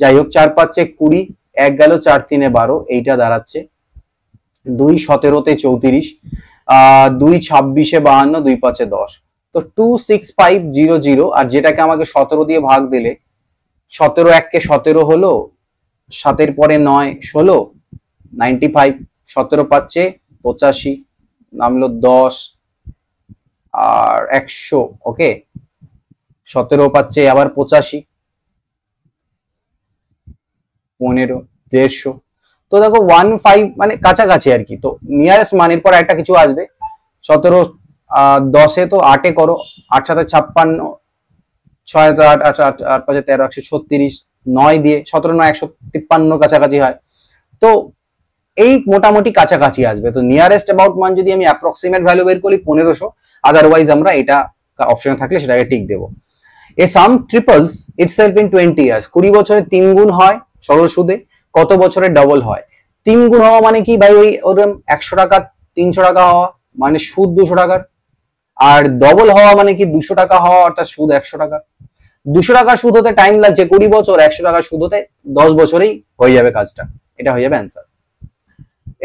যাই হোক, 4 5 কুড়ি, 1 গেল, 4 3 12, এইটা দাঁড়াচ্ছে 2 17 34, 2 26 52, 2 5 10। তো 26500, আর যেটাকে আমাকে 17 দিয়ে ভাগ দিলে 17 1 কে 17 হলো, 7 এর পরে 9 16, 95, 17 পাচ্ছে 85, নামলো 10 আর 100। ওকে, 17 পাচ্ছে আবার 85, 15, 150। তো দেখো 15 মানে কাছাকাছি আর কি। তো নিয়ারেস্ট মানের পর একটা কিছু আসবে। 17 10 তো 8 করো, 8 7 56, 6 8 8 8 8 5 13, 136, 9 দিয়ে 17 9 153 কাছাকাছি হয়। তো এই মোটামুটি কাছাকাছি আসবে। তো নিয়ারেস্ট অ্যাবাউট মান যদি আমি অ্যাপ্রক্সিমেট ভ্যালু বের করি 1500, আদারওয়াইজ আমরা এটা অপশনে থাকলে সেটাকে টিক দেবো। এ সাম ট্রিপলস ইটসেলফ ইন 20 ইয়ার্স, 20 বছরে 3 গুণ হয় সরল সুদে, কত বছরে ডাবল হয়? 3 গুণ হওয়া মানে কি ভাই? ওই ওরকম 100 টাকা 300 টাকা হওয়া, মানে সুদ 200 টাকার। আর ডবল হওয়া মানে কি 200 টাকা হওয়া, অর্থাৎ সুদ 100 টাকা। 200 টাকা সুদ হতে টাইম লাগছে 20 বছর, 100 টাকা সুদ হতে 10 বছরেই হয়ে যাবে কাজটা। এটা হয়ে যাবে অ্যান্সার।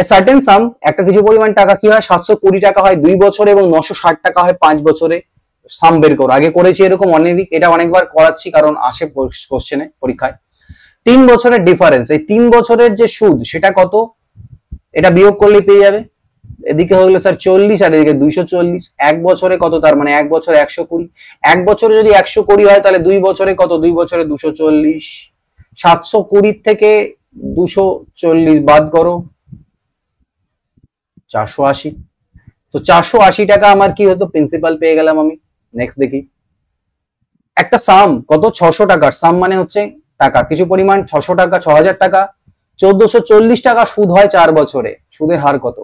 এ সার্টেন সাম, একটা কিছু পরিমাণ টাকা কি হয়? 720 টাকা হয় 2 বছরে এবং 960 টাকা হয় 5 বছরে। সাম বের করো। আগে করেছি এরকম এটা অনেকবার করাচ্ছি, কারণ আসে কোশ্চেনে পরীক্ষায়। 3 বছরের ডিফারেন্স, এই 3 বছরের যে সুদ সেটা কত? এটা বিয়োগ করলে পেয়ে যাবে। এদিকে হলো স্যার 40 আর এদিকে 240। 1 বছরে কত? তার মানে 1 বছরে 120। 1 বছরে যদি 120 হয় তাহলে 2 বছরে কত? 2 বছরে 240। 720 থেকে 240 বাদ করো, 480। তো 480 টাকা আমার কি হতো? প্রিন্সিপাল পেয়ে গেলাম আমি। নেক্সট দেখি, একটা সাম কত? 600 টাকার সাম মানে হচ্ছে টাকা কিছু পরিমাণ, 600 টাকা 6000 টাকা, 1440 টাকা সুদ হয় 4 বছরে। সুদের হার কত?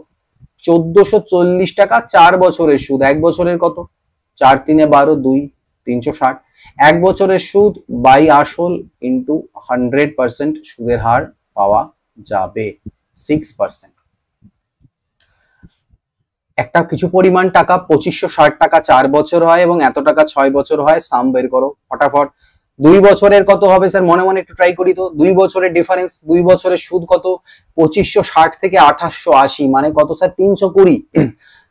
1440 টাকা 4 বছরের সুদ। 1 বছরের কত? 4 3 12, 2 360। 1 বছরের সুদ বাই আসল ইন্টু 100% সুদের হার পাওয়া যাবে 6%। একটা কিছু পরিমাণ টাকা 2560 টাকা 4 বছর হয় এবং এত টাকা 6 বছর হয়। সাম বের করো ফটাফট। 2 বছরের কত হবে স্যার? মনে মনে একটু ট্রাই করি তো। 2 বছরের ডিফারেন্স, 2 বছরের সুদ কত? 2560 থেকে 2880, মানে কত স্যার? 320।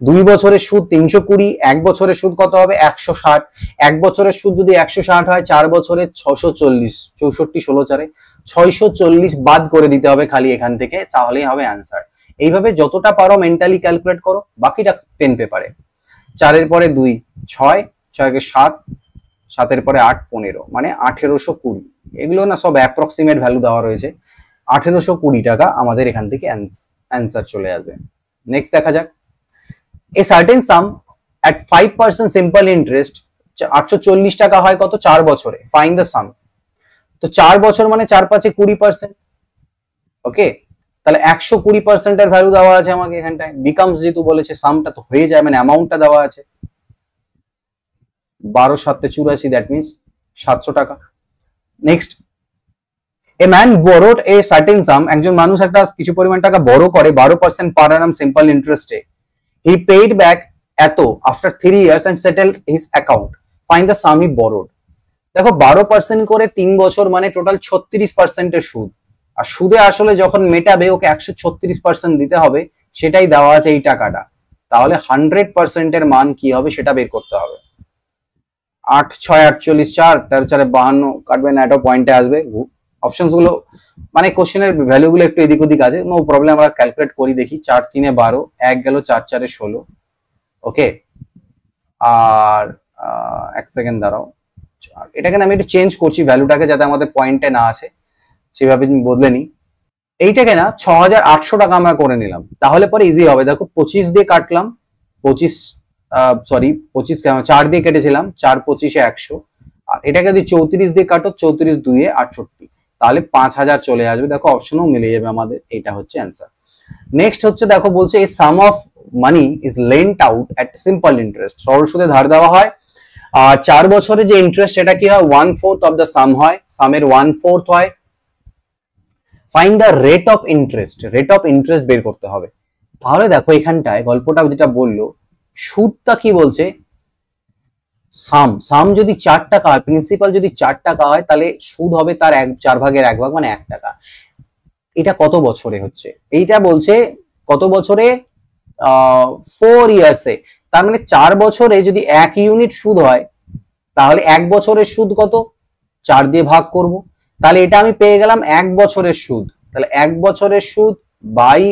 2 বছরের সুদ 320, 1 বছরের সুদ কত হবে? 160। 1 বছরের সুদ যদি 160 হয়, 4 বছরে 640, 64 16 4 640 বাদ করে দিতে হবে খালি এখান থেকে, তাহলেই হবে অ্যান্সার। এইভাবে যতটা পারো মেন্টালি ক্যালকুলেট করো, বাকিটা পেন পেপারে। 4 এর পরে 2 6, 6 কে 7, 7 এর পরে 8 15, মানে 1820। এগুলো না সব অ্যাপ্রক্সিমেট ভ্যালু দেওয়া রয়েছে। 1820 টাকা আমাদের এখান থেকে অ্যান্সার চলে আসবে। নেক্সট দেখা যাক, a certain some at 5% simple interest 840 টাকা হয় কত? 4 বছরে। ফাইন্ড দ্য সাম। তো 4 বছর মানে 4 5 20%। ওকে, তাহলে 120% এর ভ্যালু দেওয়া আছে আমাকে এখানটায়। বিকামস যেহেতু বলেছে, সামটা তো হয়ে যায়, মানে অ্যামাউন্টটা দেওয়া আছে 12 7 84, দ্যাট মিনস 700 টাকা। Next, a man borrowed a certain sum, একজন মানুষ একটা কিছু পরিমাণ টাকা বড় করে 12% পার annum সিম্পল ইন্টারেস্টে হি পেইড ব্যাক এত after 3 years and settled his account. Find the sum he borrowed. দেখো 12% করে 3 বছর মানে টোটাল 36% সুদ, আর সুদে আসলে যখন মেটাবে ওকে 136% দিতে হবে, সেটাই দেওয়া আছে এই টাকাটা। তাহলে 100% মান কি হবে সেটা বের করতে হবে। 8 6 48 4 13 4 52 কাটবে না, এটা পয়েন্টে আসবে। অপশনস গুলো মানে কোশ্চেনের ভ্যালু গুলো একটু এদিক ওদিক আছে, নো প্রবলেম, আমরা ক্যালকুলেট করি দেখি। 4 3 12, 1 গেল 4 4 16, ওকে। আর এক সেকেন্ড দাঁড়াও, এটাকে আমি একটু চেঞ্জ করছি ভ্যালুটাকে, যাতে আমাদের পয়েন্টে না আসে, সেভাবে তুমি বদলে নি। এইটাকে না 6800 টাকা আমরা করে নিলাম, তাহলে পরে ইজি হবে। দেখো 25 দিয়ে কাটলাম, 25 25 4 দিয়ে কেটেছিলাম, 4 25 100, আর এটাকে যদি 34 দিয়ে কাটো, 34 2 68, তাহলে 5000 চলে আসবে। দেখো অপশনও মিলে যাবে আমাদের, এটা হচ্ছে অ্যান্সার। নেক্সট হচ্ছে দেখো বলছে এই sum of money is lent out at simple interest, সরল সুদে ধার দেওয়া হয়, আর 4 বছরে যে ইন্টারেস্ট সেটা কি হয় 1/4 অফ দ্য সাম হয়, সামের 1/4 হয়। Find the rate of interest, rate of interest বের করতে হবে। তাহলে দেখো এখানটায় গল্পটা যেটা বললো, সুদটা কি বলছে, সাম যদি 4 টাকা হয়, প্রিন্সিপাল যদি 4 টাকা হয়, তাহলে সুদ হবে তার 4 ভাগের 1 ভাগ মানে 1 টাকা। এটা কত বছরে হচ্ছে, এইটা বলছে কত বছরে, 4 ইয়ার্সে। তার মানে 4 বছরে যদি 1 ইউনিট সুদ হয়, তাহলে 1 বছরের সুদ কত, 4 দিয়ে ভাগ করব, তাহলে এটা আমি পেয়ে গেলাম 1 বছরের সুদ। তাহলে 1 বছরের সুদ বাই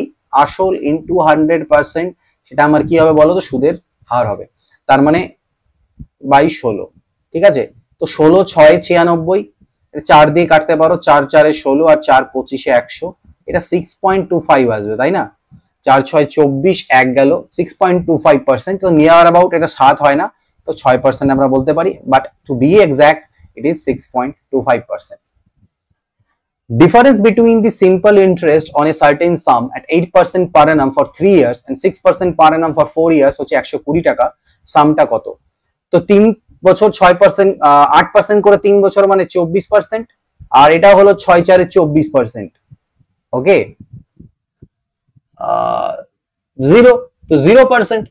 আসল ইনটু 100%, সেটা আমার কি হবে বলো তো, সুদের হার হবে। তার মানে বাই 16, ঠিক আছে। তো 16 6 96, 4 দিয়ে কাটতে পারো, 4 4 16 আর 4 25 100, এটা 6.25 আসবে, তাই না। 4 6 24, 1 গেল 6.25%, তো নিয়ার অ্যাবাউট এটা 7 হয় না, তো 6% আমরা বলতে পারি, but to be exact it is 6.25%. Difference between the simple interest on a certain sum at 8% per annum for 3 years and 6% per annum for 4 years হচ্ছে 120 টাকা, সামটা কত। তো 3 বছর 6%, 8% করে 3 বছর মানে 24%, আর এটা হলো 6 4 24%, ওকে। 0, তো 0%,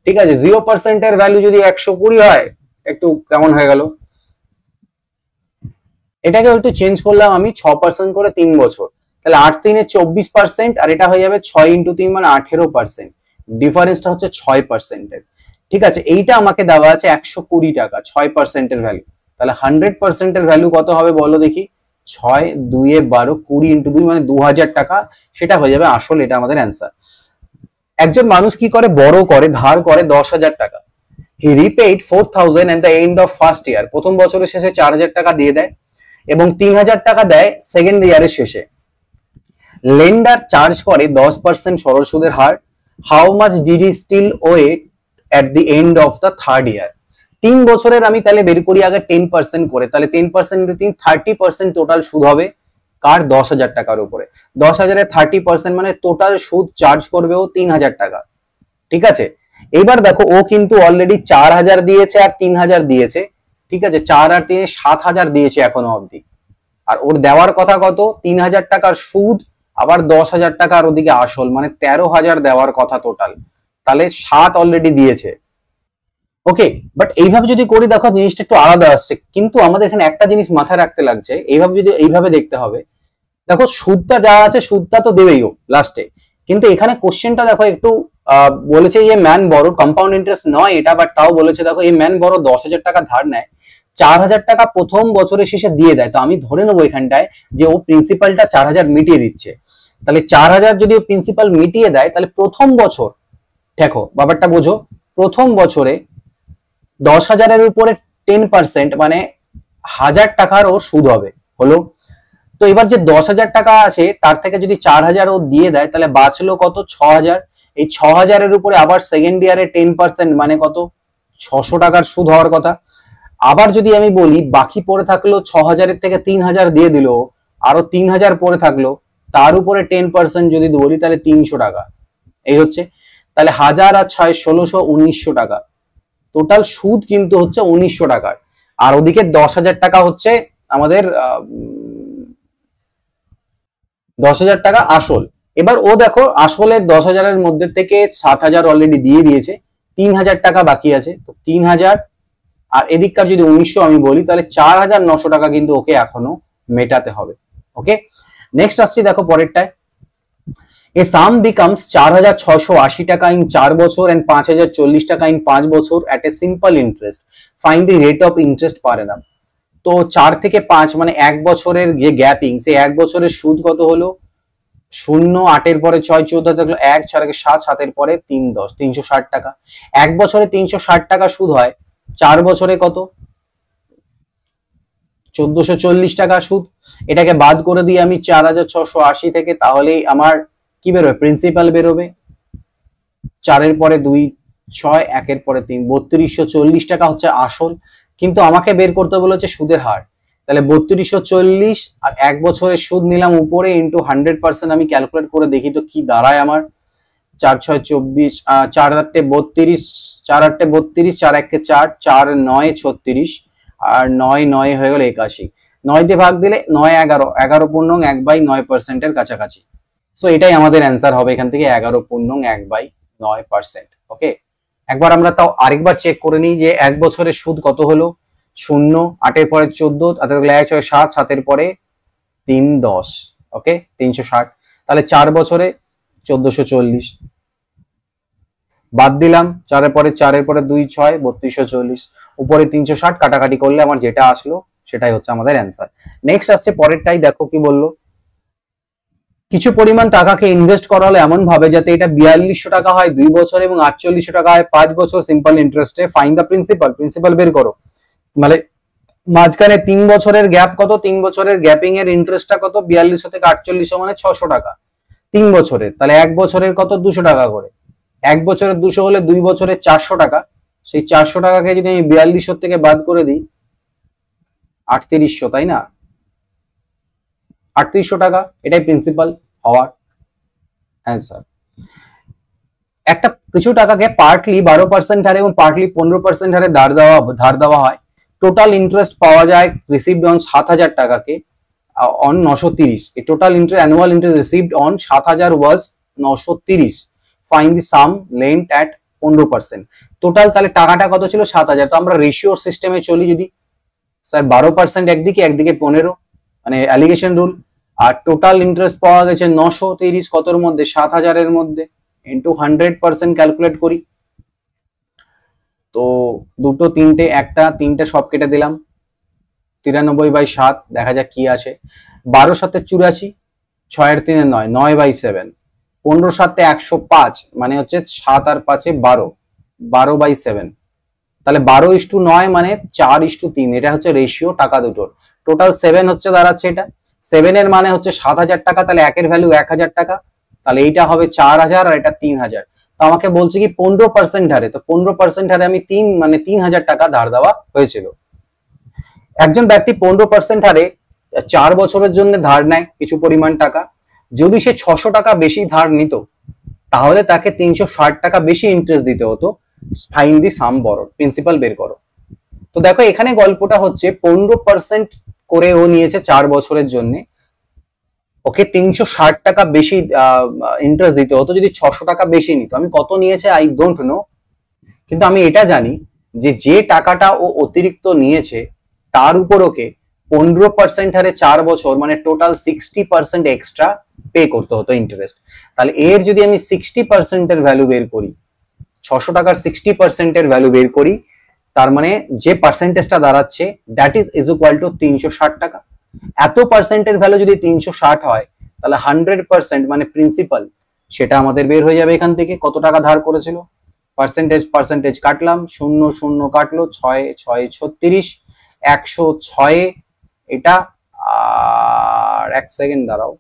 ঠিক আছে। 0% এর ভ্যালু যদি 120 হয়, একটু কেমন হয়ে গেল, এটাকে একটু চেঞ্জ করলাম আমি, 6% করে 3 বছর, তাহলে 8 3 24%, আর এটা হয়ে যাবে 6 × 3 মানে 18%, ডিফারেন্সটা হচ্ছে 6% এর, ঠিক আছে। এইটা আমাকে দেওয়া আছে 120 টাকা, 6% এর ভ্যালু। তাহলে 100% এর ভ্যালু কত হবে বলো দেখি, 6 2 12, 20 × 2 মানে 2000 টাকা, সেটা হয়ে যাবে আসল, এটা আমাদের অ্যান্সার। একজন মানুষ কি করে, বড় করে ধার করে 10,000 টাকা। হি রিপেইড 4000 at the end of first year, প্রথম বছরের শেষে 4000 টাকা দিয়ে দেয় এবং 3000 টাকা দেয় সেকেন্ড ইয়ারের শেষে। লেন্ডার চার্জ করে 10% সরল সুদের হার। How much did he still owe at the end of the third year. 3 বছরের আমি তাহলে বের করি আগে 10% করে, তাহলে 10% × 3 30% টোটাল সুদ হবে কার, 10,000 টাকার উপরে। 10,000 এর 30% মানে টোটাল সুদ চার্জ করবে ও 3000 টাকা, ঠিক আছে। এবার দেখো ও কিন্তু অলরেডি 4000 দিয়েছে আর 3000 দিয়েছে, ঠিক আছে। 4 আর 3 7000 দিয়েছে এখনো অবধি, আর ওর দেওয়ার কথা কত, 3000 টাকার সুদ, আবার 10,000 টাকার ওদিকে আসল, মানে 13,000 দেওয়ার কথা টোটাল, তাহলে 7 অলরেডি দিয়েছে, ওকে। বাট এইভাবে যদি করি দেখো জিনিসটা একটু আলাদা আসছে, কিন্তু আমাদের এখানে একটা জিনিস মাথায় রাখতে লাগছে, এইভাবে যদি এইভাবে দেখতে হবে। দেখো সুদটা যা আছে সুদটা তো দেবেই ও লাস্টে, কিন্তু এখানে কোশ্চেনটা দেখো একটু বলেছে যে ম্যান বড়, কম্পাউন্ড ইন্টারেস্ট নয় এটা, বাট তাও বলেছে দেখো এই ম্যান বড় 10,000 টাকা ধার নেয়, 4000 টাকা প্রথম বছরের শেষে দিয়ে দেয়। তো আমি ধরে নেবো এখানটায় যে ও প্রিন্সিপালটা 4000 মিটিয়ে দিচ্ছে, তাহলে 4000 যদি ও প্রিন্সিপাল মিটিয়ে দেয়, তাহলে প্রথম বছর, দেখো ব্যাপারটা বোঝো, প্রথম বছরে 10,000 এর উপরে 10% মানে 1000 টাকার ও সুদ হবে, হলো। তো এবার যে 10,000 টাকা আছে তার থেকে যদি 4000 ও দিয়ে দেয়, তাহলে বাঁচলো কত, 6,000। এই 6,000 এর উপরে আবার সেকেন্ড ইয়ারে 10% মানে কত, 600 টাকার সুদ হওয়ার কথা। আবার যদি আমি বলি বাকি পড়ে থাকলো 6,000 এর থেকে 3,000 দিয়ে দিল, আরো 3,000 পড়ে থাকলো, তার উপরে 10% যদি বলি তাহলে 300 টাকা, এই হচ্ছে। তাহলে 1000 আর 6 1600 1900 টাকা, টোটাল সুদ কিন্তু হচ্ছে 1900 টাকার। আর ওদিকে 10,000 টাকা হচ্ছে আমাদের 10,000 টাকা আসল, এবার ও দেখো আসলের 10,000-এর মধ্যে থেকে 7,000 অলরেডি দিয়ে দিয়েছে, 3,000 টাকা বাকি আছে। তো 3,000 আর এদিককার যদি 1900 আমি বলি, তাহলে 4,900 টাকা কিন্তু ওকে এখনো মেটাতে হবে। ওকে, নেক্সট আসছি দেখো পরেরটায়। A sum becomes 4,680 টাকা in 4 বছর and 5,040 টাকা in 5 বছর at a simple interest. Find the rate of interest per annum. তো 4 থেকে 5 মানে 1 বছরের যে গ্যাপিং, সেই 1 বছরের সুদ কত হলো? 0, 8-এর পরে 6, 14 থাকলো 1, 4 এর 7, 7-এর পরে 3, 10, 360 টাকা। 1 বছরে 360 টাকা সুদ হয়, 4 বছরে কত? 1,440 টাকা সুদ। এটাকে বাদ করে দিই আমি 4,680 থেকে, তাহলেই আমার কি বেরোবে? প্রিন্সিপাল বেরোবে। 4-এর পরে 2, 6, 1-এর পরে 3, 3,240 টাকা হচ্ছে আসল। কিন্তু আমাকে বের করতে বলেছে সুদের হার, তাহলে 3,240 আর 1 বছরের সুদ নিলাম উপরে ইন্টু 100%। আমি ক্যালকুলেট করে দেখি তো কি দাঁড়ায় আমার। 4, 6, 24, 4, 8, 32, 4, 8, 32, 4, 1, 4, 4, 9, 36 আর 9, 9 হয়ে গেল 81। 9 দিয়ে ভাগ দিলে 9, 11, 11.1/9%-এর কাছাকাছি। সো এটাই আমাদের অ্যান্সার হবে এখান থেকে, 11.1/9%। ওকে, একবার আমরা তাও আরেকবার চেক করে নিই যে 1 বছরের সুদ কত হলো। 0, 8-এর পরে 14, 1, 6, 7, 7-এর পরে 3, 10। ওকে, 360। তাহলে 4 বছরে 1,440 বাদ দিলাম, 4-এর পরে 4-এর পরে 2, 6, 3,240 উপরে 360 কাটাকাটি করলে আমার যেটা আসলো সেটাই হচ্ছে আমাদের অ্যান্সার। নেক্সট আসছে পরেরটাই, দেখো কি বললো। কিছু পরিমাণ টাকাকে ইনভেস্ট করা হলো এমন ভাবে যাতে এটা 4,200 টাকা হয় 2 বছর এবং 4,800 টাকা হয় 5 বছর সিম্পল ইন্টারেস্টে। Find the principal. প্রিন্সিপাল বের করো। মানে মাঝখানে 3 বছরের গ্যাপ কত? 3 বছরের গ্যাপিং এর ইন্টারেস্টটা কত? 4,200 থেকে 4,800 মানে 600 টাকা 3 বছরের। তাহলে 1 বছরের কত? 200 টাকা করে। 1 বছরের 200 হলে 2 বছরের 400 টাকা। সেই 400 টাকাকে যদি আমি 4,200 থেকে বাদ করে দিই, 3,800, তাই না? 3,800 টাকা, এটাই প্রিন্সিপাল হওয়ার অ্যান্সার। একটা কিছু টাকাকে পার্টলি 12% হারে এবং পার্টলি 15% হারে ধার দেওয়া হয়। টোটাল ইন্টারেস্ট পাওয়া যায় রিসিভড অন 7,000 টাকাকে অন 930। এই total annual interest received on 7,000 was 930। Find the some lent at 15%। Total তাহলে টাকাটা কত ছিল? 7,000। তো আমরা রেশিওর সিস্টেমে চলি, যদি স্যার 12% একদিকে, একদিকে 15, মানে অ্যালিগেশন রুল। আর টোটাল ইন্টারেস্ট পাওয়া গেছে 930 কতর মধ্যে? 7,000-এর মধ্যে, ইন্টু 100% ক্যালকুলেট করি। তো 2, 3, 1, 3 সব কেটে দিলাম, 93/7। দেখা যাক কি আসে। 12 7 84, 6 আর 3 9, 9/7। 15 7 105 মানে হচ্ছে 7 আর 5 12, 12/7। তাহলে 12:9 মানে 4:3। এটা হচ্ছে রেশিও টাকা দুটোর। টোটাল 7 হচ্ছে দাঁড়াচ্ছে এটা। 7 এর মানে হচ্ছে 7,000 টাকা, তাহলে 1-এর ভ্যালু 1,000 টাকা, তাহলে এইটা হবে 4,000 আর এটা 3,000। তো আমাকে বলছে কি 15% হারে। তো 15% হারে আমি 3,000 টাকা ধার দেওয়া হয়েছিল। একজন ব্যক্তি 15% হারে 4 বছরের জন্য ধার নেয় কিছু পরিমাণ টাকা। যদি সে 600 টাকা বেশি ধার নিত, তাহলে তাকে 360 টাকা বেশি ইন্টারেস্ট দিতে হতো। Find the some borrowed. Principal বের করো। তো দেখো এখানে গল্পটা হচ্ছে 15% করে ও নিয়েছে 4 বছরের জন্য, ওকে 360 টাকা বেশি ইন্টারেস্ট দিতে হতো যদি 600 টাকা বেশি নিত। আমি কত নিয়েছে আই ডোন্ট নো, কিন্তু আমি এটা জানি যে টাকাটা ও অতিরিক্ত নিয়েছে তার উপর ওকে 15% হারে 4 বছর মানে টোটাল 60% এক্সট্রা পে করতে হতো ইন্টারেস্ট। তাহলে এর যদি আমি 60% ভ্যালু বের করি, 600 টাকার 60% ভ্যালু বের করি, তার মানে যে পার্সেন্টেজটা দাঁড়াচ্ছে দ্যাট ইজ ইকুয়াল টু 360 টাকা। এত পার্সেন্টের ভ্যালু যদি 360 হয়, তাহলে 100% মানে প্রিন্সিপাল, সেটা আমাদের বের হয়ে যাবে এখান থেকে। কত টাকা ধার করেছিল, পার্সেন্টেজ কাটলাম, 0 0 কাটলো, 6 6 36, 106 এটা। আর 1 সেকেন্ড দাঁড়াও,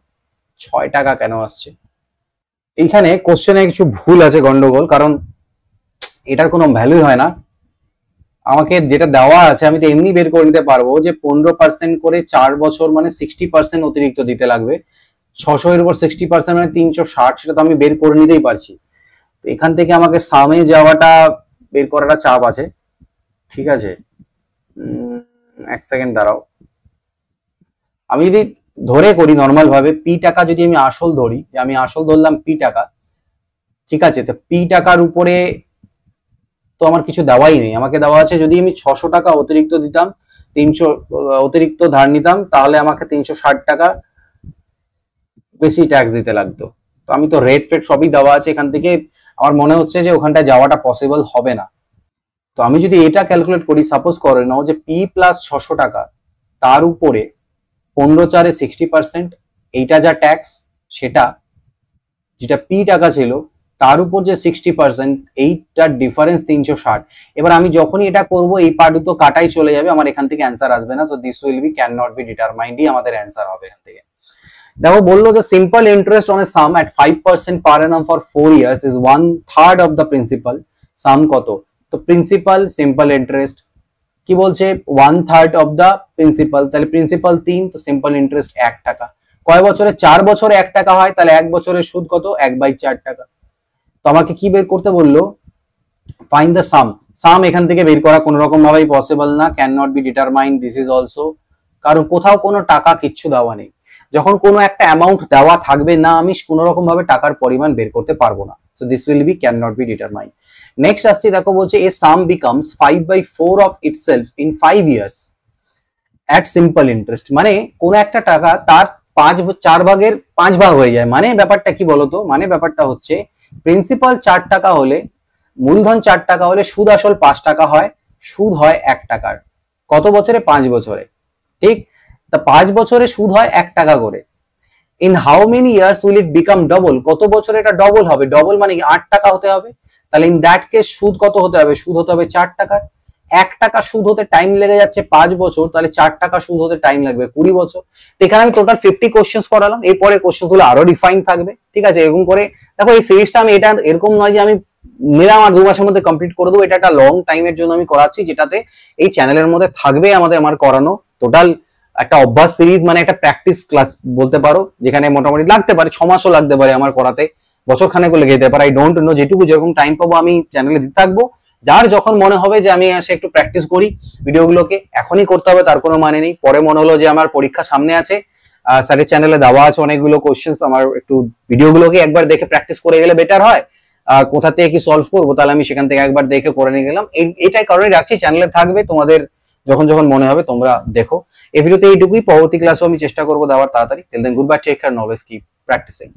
6 টাকা কেন আসছে এইখানে? কোশ্চেনে কিছু ভুল আছে, গন্ডগোল, কারণ এটার কোনো ভ্যালু হয় না। আমাকে যেটা দেওয়া আছে আমি তো এমনি বের করে নিতে পারবো যে 15% করে 4 বছর মানে 60% অতিরিক্ত দিতে লাগবে। 600 এর উপর 60% মানে 360, সেটা তো আমি বের করে নিতেই পারছি। তো এখান থেকে আমাকে সামে যাওয়াটা বের করাটা চাপ আছে। ঠিক আছে, 1 সেকেন্ড দাঁড়াও। আমি যদি ধরে করি নর্মাল ভাবে পি টাকা যদি আমি আসল ধরি, যে আমি আসল ধরলাম পি টাকা, ঠিক আছে, তো পি টাকার উপরে তো আমার কিছু দেওয়াই নেই, আমাকে দেওয়া আছে যদি আমি 600 টাকা অতিরিক্ত দিতাম, 300 অতিরিক্ত ধার নিতাম, তাহলে আমাকে 360 টাকা বেশি ট্যাক্স দিতে লাগতো। তো আমি তো রেট ফেট সবই দেওয়া আছে, এখান থেকে আমার মনে হচ্ছে যে ওখানটায় যাওয়াটা পসিবল হবে না। তো আমি যদি এটা ক্যালকুলেট করি, সাপোজ করে নাও যে পি প্লাস 600 টাকা, তার উপরে 15/4 60%, এইটা যা ট্যাক্স সেটা, যেটা পি টাকা ছিল তার উপর যে 60%, এইটার ডিফারেন্স 360। এবার আমি যখনই এটা করব এই পার্ট তো কাটাই চলে যাবে, আমার এখান থেকে অ্যান্সার আসবে না। তো this will be can not be ডিটারমাইন্ডই আমাদের অ্যান্সার হবে এখান থেকে। দেখো বললো যে simple interest on a sum at 5% per annum for 4 years is 1/3 of the principal. Sum কত? তো প্রিন্সিপাল সিম্পল ইন্টারেস্ট কি বলছে 1/3 অফ দ্য প্রিন্সিপাল, তাহলে প্রিন্সিপাল 3, তো সিম্পল ইন্টারেস্ট 1 টাকা। কয় বছরে? 4 বছরে 1 টাকা হয়, তাহলে 1 বছরের সুদ কত? 1/4 টাকা। তো আমাকে কি বের করতে বললো? ফাইন্ড দ্য সাম। সাম এখান থেকে বের করা কোনো রকম ভাবেই পসিবল না, can not be determined this is also, কারণ কোথাও কোনো টাকা কিচ্ছু দেওয়া নেই। যখন কোনো একটা অ্যামাউন্ট দেওয়া থাকবে না, আমি কোনো রকম ভাবে টাকার পরিমাণ বের করতে পারবো না। So this will be can not be determined. Next আসছে, দেখো বলছে a sum becomes 5/4 of itself in 5 years at simple interest, মানে কোন একটা টাকা তার 4 ভাগের 5 ভাগ হয়ে যায়। মানে ব্যাপারটা কি বলতো? মানে ব্যাপারটা হচ্ছে প্রিন্সিপাল 4 টাকা হলে, মূলধন 4 টাকা হলে সুদ আসল 5 টাকা হয়, সুদ হয় 1 টাকার। কত বছরে? 5 বছরে, ঠিক? তা 5 বছরে সুদ হয় 1 টাকা করে। In how many years will it become double? কত বছরে এটা ডবল হবে? ডবল মানে কি 8 টাকা হতে হবে। তাহলে ইন দ্যাট কেস সুদ কত হতে হবে? সুদ হতে হবে 4 টাকার। 1 টাকা সুদ হতে টাইম লেগে যাচ্ছে 5 বছর, তাহলে 4 টাকা সুদ হতে টাইম লাগবে 20 বছর। এখানে আমি টোটাল 50 কোশ্চেন্স করালাম, এরপরে কোশ্চেন গুলো আরো ডিফাইন থাকবে, ঠিক আছে? এরকম করে দেখো এই সিরিজটা আমি এটা এরকম নয় যে আমি নিলাম আর 2 মাসের মধ্যে কমপ্লিট করে দেবো, এটা একটা লং টাইমের জন্য আমি করাচ্ছি, যেটাতে এই চ্যানেলের মধ্যে থাকবে আমার করানো টোটাল একটা অভ্যাস সিরিজ, মানে একটা প্র্যাকটিস ক্লাস বলতে পারো, যেখানে মোটামুটি লাগতে পারে 6 মাসও লাগতে পারে আমার করাতে, বছর খানেকও লেগে যেতে পারে। আই ডোন্ট নো, যেটুকু যেরকম টাইম পাবো আমি চ্যানেলে দিতে থাকবো। যার যখন মনে হবে যে আমি এসে একটু প্র্যাকটিস করি ভিডিওগুলোকে, এখনই করতে হবে তার কোনো মানে নেই। পরে মনে হলো যে আমার পরীক্ষা সামনে আছে, স্যারের চ্যানেলে দেওয়া আছে অনেকগুলো কোশ্চেন্স, আমার একটু ভিডিওগুলোকে একবার দেখে প্র্যাকটিস করে গেলে বেটার হয়। কোথা থেকে কি সলভ করবো, তাহলে আমি সেখান থেকে একবার দেখে করে নিয়ে গেলাম। এটাই কারণে রাখছি, চ্যানেলে থাকবে, তোমাদের যখন যখন মনে হবে তোমরা দেখো। এই ভিডিওতে এইটুকুই, পরবর্তী ক্লাসও আমি চেষ্টা করবো দেওয়ার তাড়াতাড়ি। Till then goodbye, take care, always keep practising.